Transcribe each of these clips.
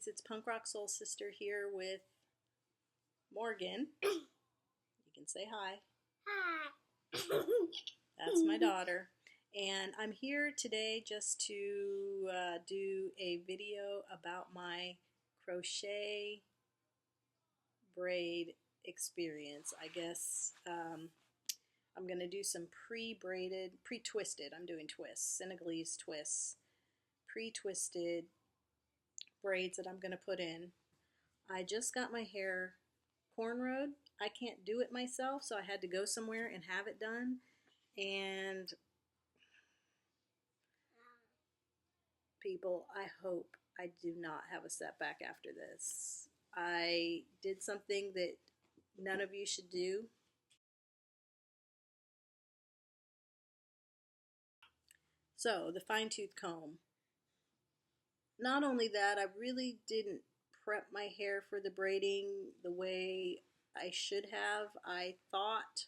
It's Punkrocksoulsister here with Morgan. You can say hi. Hi. That's my daughter. And I'm here today just to do a video about my crochet braid experience. I guess I'm going to do some pre-braided, pre-twisted, I'm doing twists, Senegalese twists, pre-twisted braids that I'm going to put in. I just got my hair cornrowed. I can't do it myself, so I had to go somewhere and have it done. And people, I hope I do not have a setback after this. I did something that none of you should do. So, the fine-tooth comb. Not only that, I really didn't prep my hair for the braiding the way I should have. I thought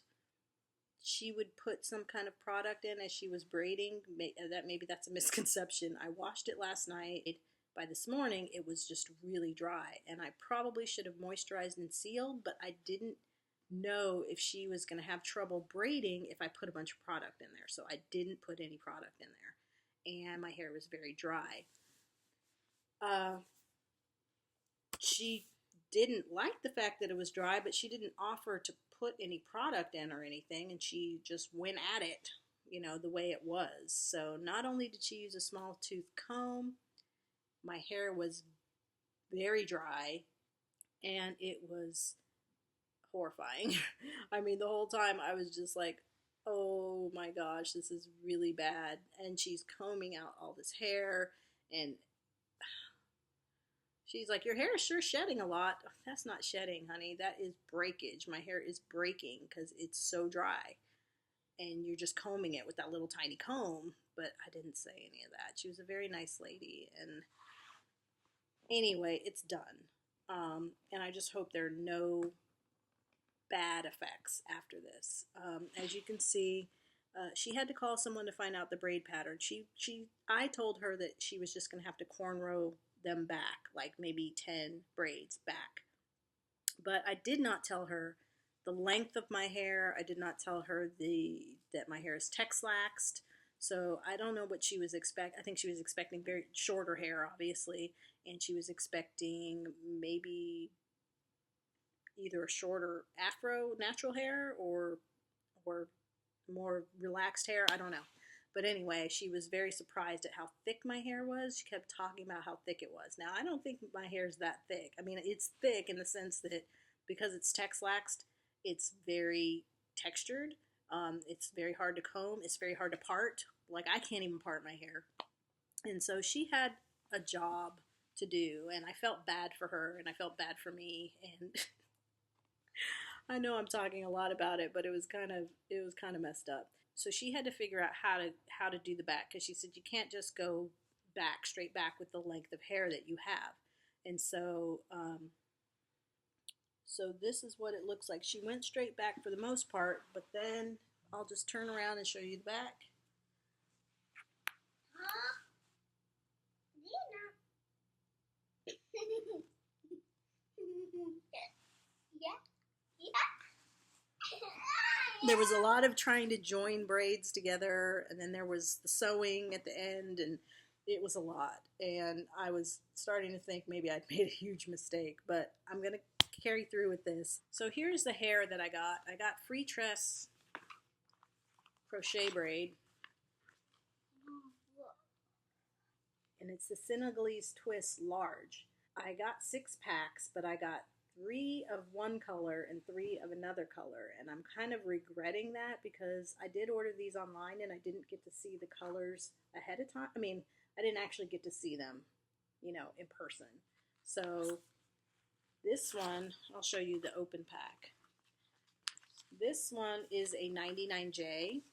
she would put some kind of product in as she was braiding. Maybe that's a misconception. I washed it last night. By this morning, it was just really dry, and I probably should have moisturized and sealed, but I didn't know if she was going to have trouble braiding if I put a bunch of product in there, so I didn't put any product in there, and my hair was very dry. She didn't like the fact that it was dry, but she didn't offer to put any product in or anything, and she just went at it, you know, the way it was. So not only did she use a small tooth comb, my hair was very dry, and it was horrifying. I mean, the whole time I was just like, oh my gosh, this is really bad. And she's combing out all this hair, and she's like, your hair is sure shedding a lot. That's not shedding, honey. That is breakage. My hair is breaking because it's so dry. And you're just combing it with that little tiny comb. But I didn't say any of that. She was a very nice lady. And anyway, it's done. And I just hope there are no bad effects after this. As you can see, she had to call someone to find out the braid pattern. I told her that she was just going to have to cornrow them back, like maybe 10 braids back. But I did not tell her the length of my hair. I did not tell her that my hair is Texlaxed. So I don't know what she was expecting. I think she was expecting very shorter hair, obviously, and she was expecting maybe either a shorter afro natural hair or more relaxed hair. I don't know. But anyway, she was very surprised at how thick my hair was. She kept talking about how thick it was. Now, I don't think my hair is that thick. I mean, it's thick in the sense that because it's Texlaxed, it's very textured. It's very hard to comb. It's very hard to part. Like, I can't even part my hair. And so she had a job to do, and I felt bad for her, and I felt bad for me, and I know I'm talking a lot about it, but it was kind of messed up. So she had to figure out how to do the back, because she said you can't just go back, straight back with the length of hair that you have. And so so this is what it looks like. She went straight back for the most part, but then I'll just turn around and show you the back. There was a lot of trying to join braids together, and then there was the sewing at the end, and it was a lot. And I was starting to think maybe I'd made a huge mistake, but I'm going to carry through with this. So here's the hair that I got. I got Freetress Crochet Braid, and it's the Senegalese Twist Large. I got 6 packs, but I got 3 of one color and 3 of another color, and I'm kind of regretting that because I did order these online and I didn't get to see the colors ahead of time. I mean, I didn't actually get to see them, you know, in person. So this one, I'll show you the open pack. This one is a 99J,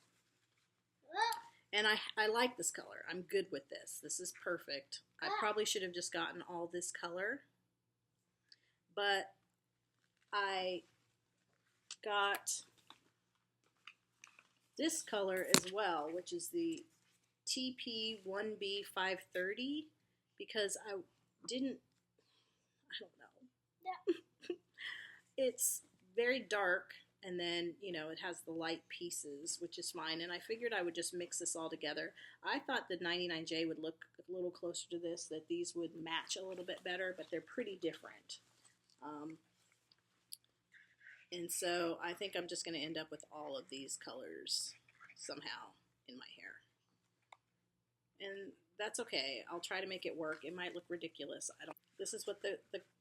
and I like this color. I'm good with this. This is perfect. I probably should have just gotten all this color, but I got this color as well, which is the TP1B530, because I didn't I don't know. It's very dark, and then, you know, it has the light pieces, which is fine. And I figured I would just mix this all together. I thought the 99J would look a little closer to this, that these would match a little bit better, but they're pretty different. And so I think I'm just going to end up with all of these colors somehow in my hair. And that's okay. I'll try to make it work. It might look ridiculous. This is what the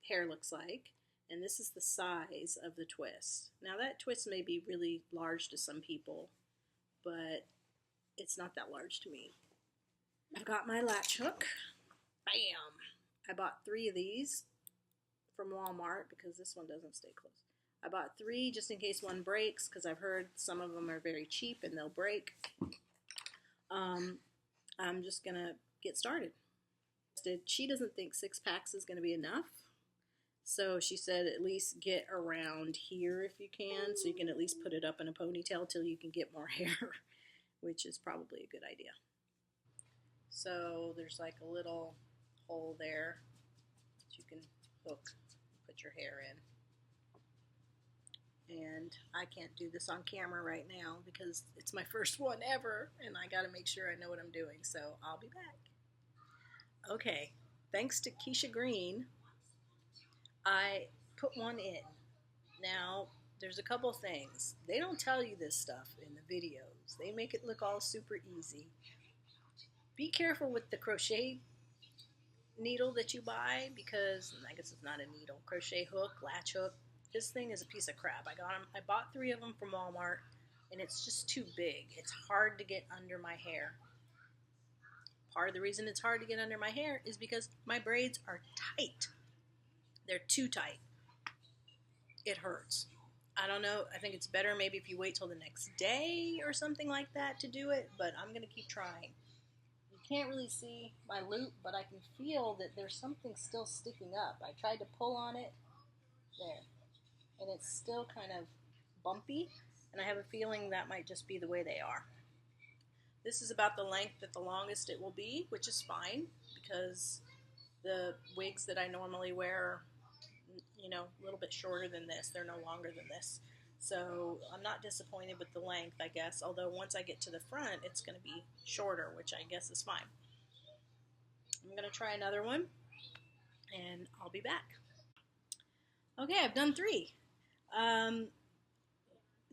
hair looks like. And this is the size of the twist. Now that twist may be really large to some people, but it's not that large to me. I've got my latch hook. Bam! I bought 3 of these from Walmart because this one doesn't stay closed. I bought 3 just in case one breaks because I've heard some of them are very cheap and they'll break. I'm just going to get started. She doesn't think 6 packs is going to be enough. So she said at least get around here if you can, so you can at least put it up in a ponytail till you can get more hair, which is probably a good idea. So there's like a little hole there that you can hook, put your hair in. And I can't do this on camera right now because it's my first one ever, and I got to make sure I know what I'm doing, so I'll be back. Okay, thanks to Keisha Green, I put one in. Now, there's a couple things. They don't tell you this stuff in the videos. They make it look all super easy. Be careful with the crochet needle that you buy because, I guess it's not a needle, crochet hook, latch hook. This thing is a piece of crap. I bought 3 of them from Walmart, and it's just too big. It's hard to get under my hair. Part of the reason it's hard to get under my hair is because my braids are tight. They're too tight. It hurts. I don't know. I think it's better maybe if you wait till the next day or something like that to do it, but I'm going to keep trying. You can't really see my loop, but I can feel that there's something still sticking up. I tried to pull on it. There. And it's still kind of bumpy, and I have a feeling that might just be the way they are. This is about the length that the longest it will be, which is fine because the wigs that I normally wear are, you know, a little bit shorter than this. They're no longer than this. So I'm not disappointed with the length, I guess, although once I get to the front, it's going to be shorter, which I guess is fine. I'm going to try another one, and I'll be back. Okay, I've done 3.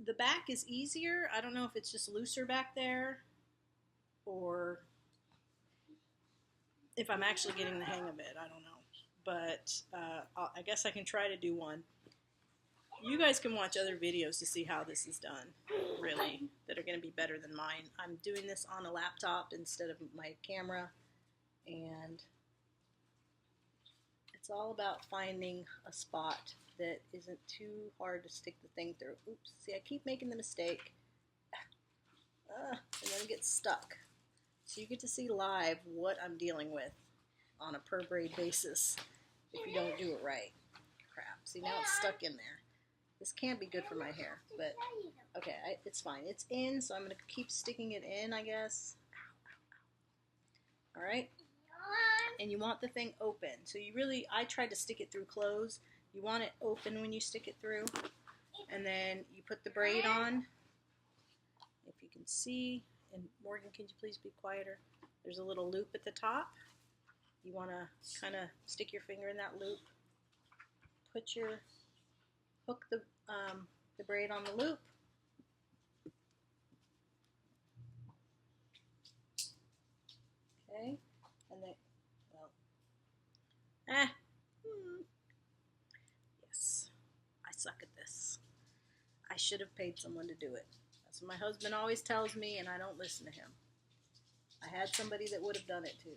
The back is easier. I don't know if it's just looser back there or if I'm actually getting the hang of it. I don't know. But I guess I can try to do one. You guys can watch other videos to see how this is done, really, that are going to be better than mine. I'm doing this on a laptop instead of my camera, and it's all about finding a spot that isn't too hard to stick the thing through. Oops, see, I keep making the mistake. And then it gets stuck. So you get to see live what I'm dealing with on a per braid basis if you don't do it right. Crap, see, now it's stuck in there. This can't be good for my hair, but okay, it's fine. It's in, so I'm going to keep sticking it in, I guess. All right? And you want the thing open. So you really, I tried to stick it through closed. You want it open when you stick it through. And then you put the braid on. If you can see, and Morgan, can you please be quieter? There's a little loop at the top. You want to kind of stick your finger in that loop. Hook the braid on the loop. Okay, and then, well, yes, I suck at this. I should have paid someone to do it. That's what my husband always tells me, and I don't listen to him. I had somebody that would have done it too.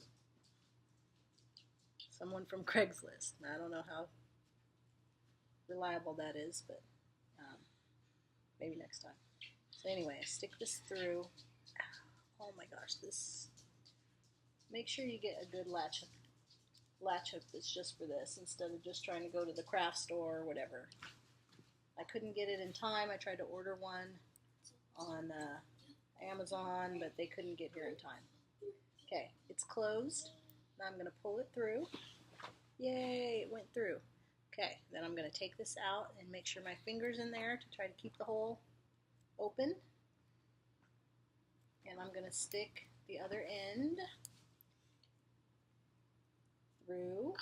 Someone from Craigslist. Now, I don't know how reliable that is, but maybe next time. So anyway, I stick this through. Oh my gosh, this. Make sure you get a good latch hook that's just for this instead of just trying to go to the craft store or whatever. I couldn't get it in time. I tried to order one on Amazon, but they couldn't get here in time. Okay, it's closed. Now I'm going to pull it through. Yay, it went through. Okay, then I'm going to take this out and make sure my finger's in there to try to keep the hole open. And I'm going to stick the other end through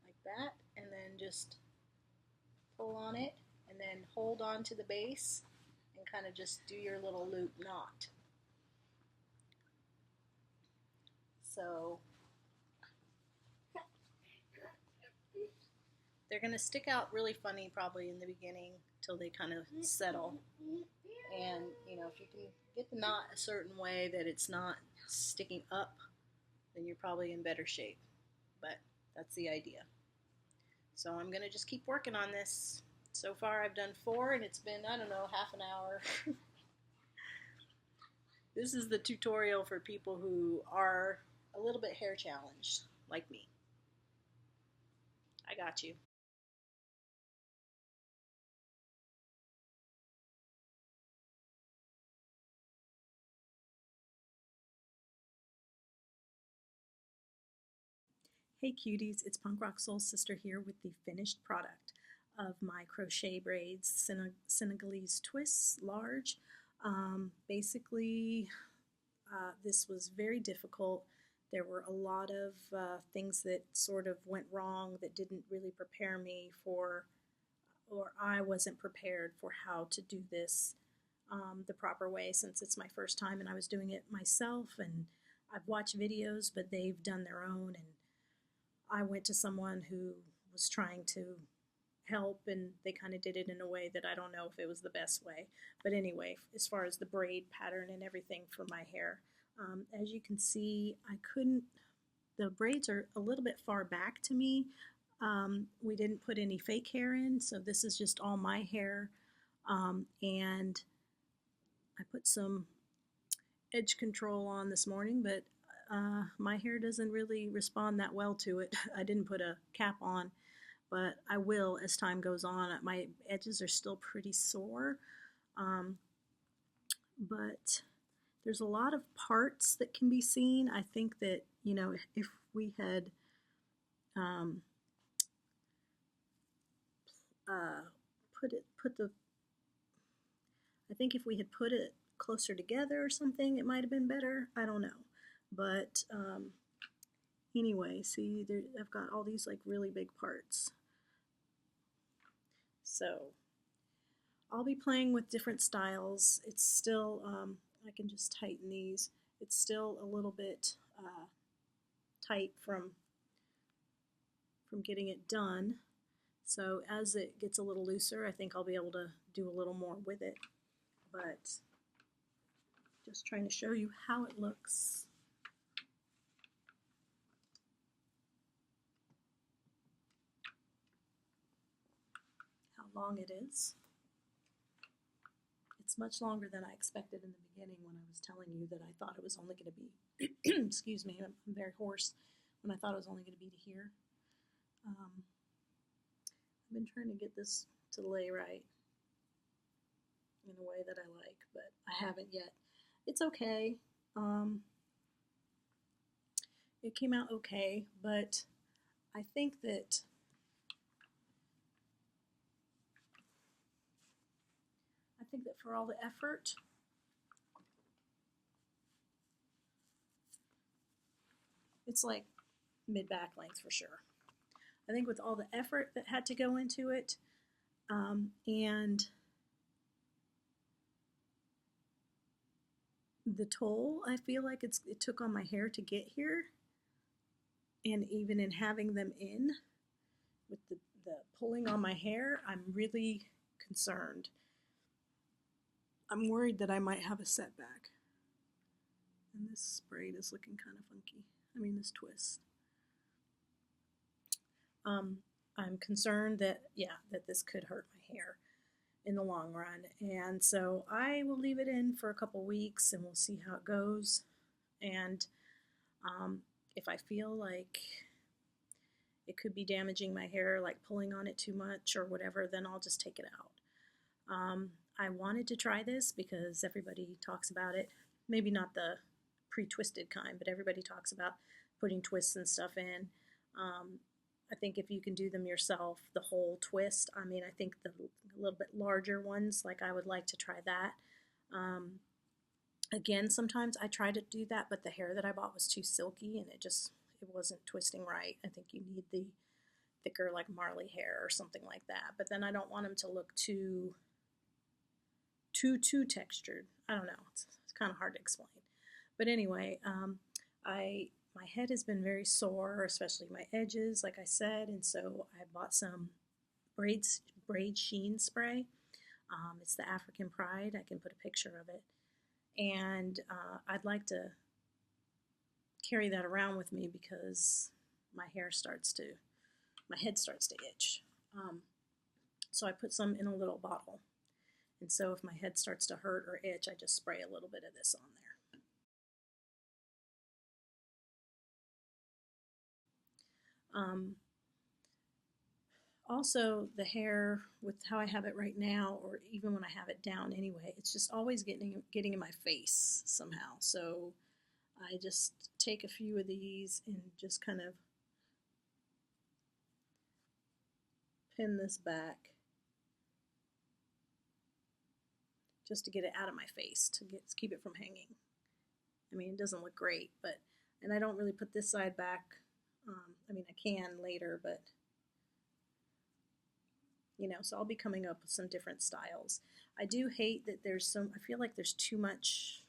like that, and then just pull on it and then hold on to the base and kind of just do your little loop knot. So they're going to stick out really funny probably in the beginning till they kind of settle. And you know, if you can get the knot a certain way that it's not sticking up, then you're probably in better shape. But that's the idea. So I'm going to just keep working on this. So far I've done 4 and it's been, I don't know, half an hour. This is the tutorial for people who are a little bit hair challenged, like me. I got you. Hey cuties, it's Punkrocksoulsister here with the finished product of my Crochet Braids Senegalese twists, large. Basically, this was very difficult. There were a lot of things that sort of went wrong that didn't really prepare me for, or I wasn't prepared for how to do this the proper way, since it's my first time and I was doing it myself, and I've watched videos but they've done their own, and I went to someone who was trying to help and they kind of did it in a way that I don't know if it was the best way. But anyway, as far as the braid pattern and everything for my hair, as you can see, the braids are a little bit far back to me. We didn't put any fake hair in, so this is just all my hair. And I put some edge control on this morning, but my hair doesn't really respond that well to it. I didn't put a cap on, but I will as time goes on. My edges are still pretty sore, but there's a lot of parts that can be seen. I think that, you know, if we had I think if we had put it closer together or something, it might have been better. I don't know. But anyway, see, I've got all these like really big parts. So I'll be playing with different styles. It's still, I can just tighten these. It's still a little bit tight from getting it done. So as it gets a little looser, I think I'll be able to do a little more with it. But just trying to show you how it looks. How long it is. It's much longer than I expected in the beginning when I was telling you that I thought it was only going to be, excuse me, I'm very hoarse, when I thought it was only going to be to here. I've been trying to get this to lay right in a way that I like, but I haven't yet. It's okay. It came out okay, but I think that for all the effort, it's like mid-back length for sure. I think with all the effort that had to go into it, and the toll I feel like it took on my hair to get here, and even in having them in with the pulling on my hair, I'm really concerned. I'm worried that I might have a setback. And this braid is looking kind of funky. I mean, this twist. I'm concerned that, yeah, that this could hurt my hair in the long run. And so I will leave it in for a couple weeks and we'll see how it goes. And if I feel like it could be damaging my hair, like pulling on it too much or whatever, then I'll just take it out. I wanted to try this because everybody talks about it. Maybe not the pre-twisted kind, but everybody talks about putting twists and stuff in. I think if you can do them yourself, the whole twist, I mean, I think the little bit larger ones, like I would like to try that. Again, sometimes I try to do that, but the hair that I bought was too silky and it wasn't twisting right. I think you need the thicker, like Marley hair or something like that. But then I don't want them to look too textured. I don't know. It's kind of hard to explain. But anyway, my head has been very sore, especially my edges, like I said, and so I bought some braid sheen spray. It's the African Pride. I can put a picture of it. And I'd like to carry that around with me because my head starts to itch. So I put some in a little bottle. And so if my head starts to hurt or itch, I just spray a little bit of this on there. Also, the hair, with how I have it right now, or even when I have it down anyway, it's just always getting in my face somehow. So I just take a few of these and just kind of pin this back just to get it out of my face, to keep it from hanging. I mean, it doesn't look great, and I don't really put this side back. I mean, I can later, but so I'll be coming up with some different styles. I do hate that I feel like there's too much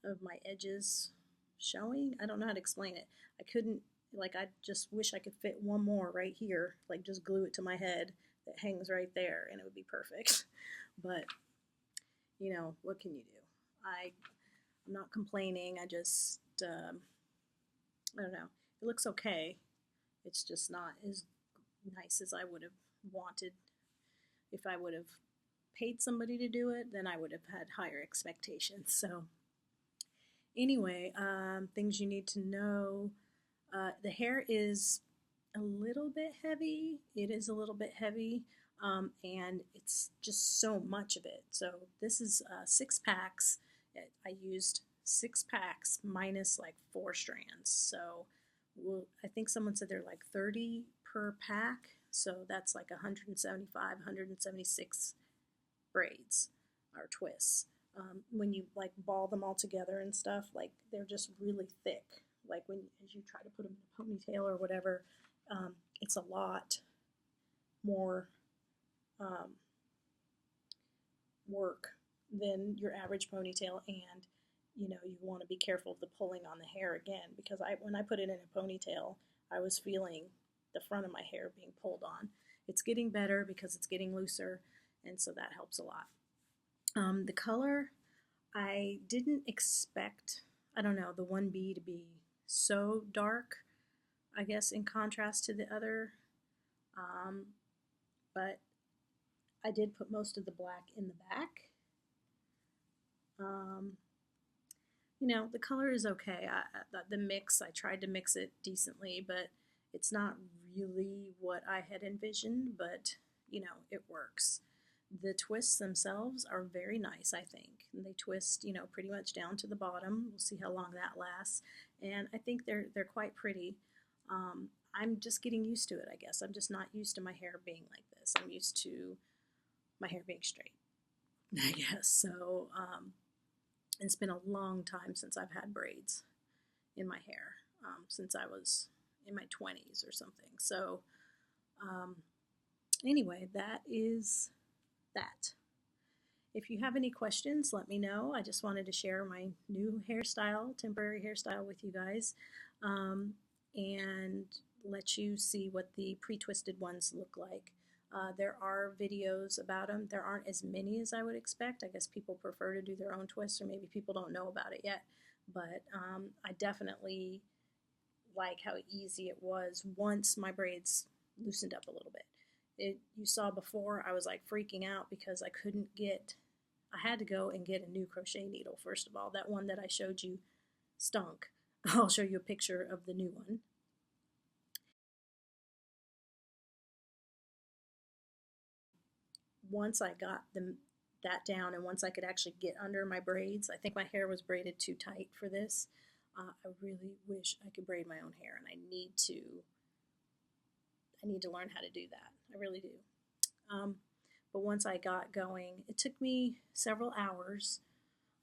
of my edges showing. I don't know how to explain it. I just wish I could fit one more right here, like just glue it to my head that hangs right there and it would be perfect. But, what can you do? I'm not complaining. I just, I don't know. It looks okay. It's just not as nice as I would have wanted. If I would have paid somebody to do it, then I would have had higher expectations. So anyway, things you need to know. The hair is a little bit heavy. It is a little bit heavy, and it's just so much of it. So this is 6 packs. I used 6 packs minus like 4 strands. So I think someone said they're like 30 per pack. So that's like 175, 176 braids or twists. When you like ball them all together and stuff, like they're just really thick. Like as you try to put them in a ponytail or whatever, it's a lot more work than your average ponytail, and you want to be careful of the pulling on the hair again, because when I put it in a ponytail, I was feeling the front of my hair being pulled on. It's getting better because it's getting looser, and so that helps a lot. The color, I didn't expect, I don't know, the 1B to be so dark, I guess, in contrast to the other, but I did put most of the black in the back. The color is okay. The mix, I tried to mix it decently, but it's not really what I had envisioned, but it works. The twists themselves are very nice, I think. And they twist, pretty much down to the bottom. We'll see how long that lasts. And I think they're quite pretty. I'm just getting used to it, I guess. I'm just not used to my hair being like this. I'm used to my hair being straight, I guess. So, it's been a long time since I've had braids in my hair, since I was in my 20s or something. So, anyway, that is that. If you have any questions, let me know. I just wanted to share my new hairstyle, temporary hairstyle with you guys, and let you see what the pre-twisted ones look like. There are videos about them. There aren't as many as I would expect. I guess people prefer to do their own twists, or maybe people don't know about it yet. But I definitely like how easy it was once my braids loosened up a little bit. You saw before, I was like freaking out because I had to go and get a new crochet needle, first of all. That one that I showed you stunk. I'll show you a picture of the new one. Once I got that down, and once I could actually get under my braids, I think my hair was braided too tight for this. I really wish I could braid my own hair, and I need to learn how to do that. I really do. But once I got going, it took me several hours.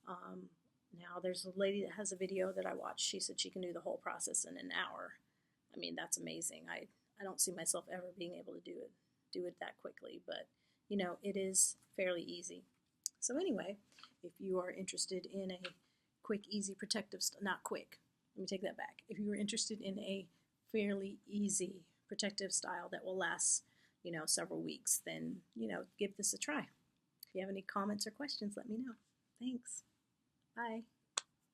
Now there's a lady that has a video that I watched. She said she can do the whole process in an hour. I mean, that's amazing. I don't see myself ever being able to do it that quickly, but you know, it is fairly easy. So anyway, if you are interested in a quick, easy, protective, not quick, let me take that back. If you are interested in a fairly easy protective style that will last, you know, several weeks, then, you know, give this a try. If you have any comments or questions, let me know. Thanks. Bye.